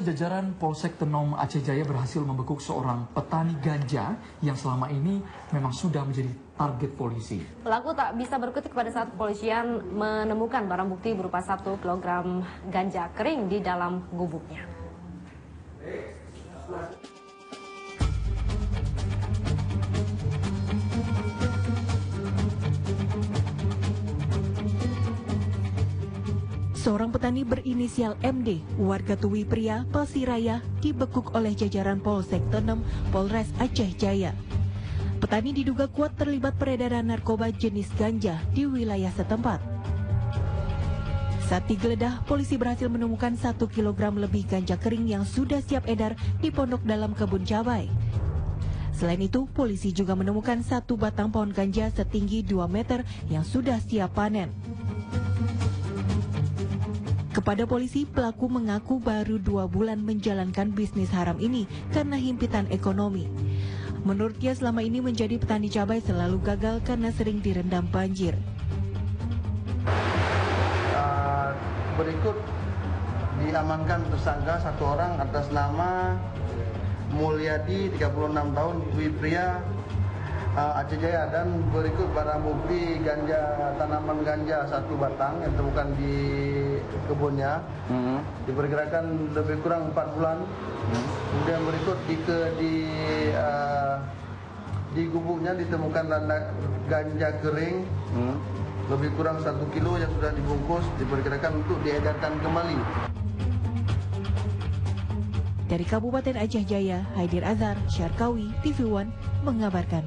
Jajaran Polsek Tenom Aceh Jaya berhasil membekuk seorang petani ganja yang selama ini memang sudah menjadi target polisi. Pelaku tak bisa berkutik pada saat kepolisian menemukan barang bukti berupa 1 kilogram ganja kering di dalam gubuknya. Seorang petani berinisial MD, warga Tuwi Pria, Pasiraya, dibekuk oleh jajaran Polsek Tenom, Polres Aceh Jaya. Petani diduga kuat terlibat peredaran narkoba jenis ganja di wilayah setempat. Saat digeledah, polisi berhasil menemukan 1 kilogram lebih ganja kering yang sudah siap edar di pondok dalam kebun cabai. Selain itu, polisi juga menemukan 1 batang pohon ganja setinggi 2 meter yang sudah siap panen. Kepada polisi, pelaku mengaku baru 2 bulan menjalankan bisnis haram ini karena himpitan ekonomi. Menurutnya selama ini menjadi petani cabai selalu gagal karena sering direndam banjir. Berikut diamankan tersangka 1 orang atas nama Mulyadi, 36 tahun, Tuwi Pria, Aceh Jaya, dan berikut barang bukti tanaman ganja 1 batang yang ditemukan di kebunnya. Diperkirakan lebih kurang 4 bulan. Kemudian berikut di gubuknya ditemukan ganja kering lebih kurang 1 kilo yang sudah dibungkus, diperkirakan untuk diedarkan kembali. Dari Kabupaten Aceh Jaya, Haidir Azhar, Syarkawi, TV One mengabarkan.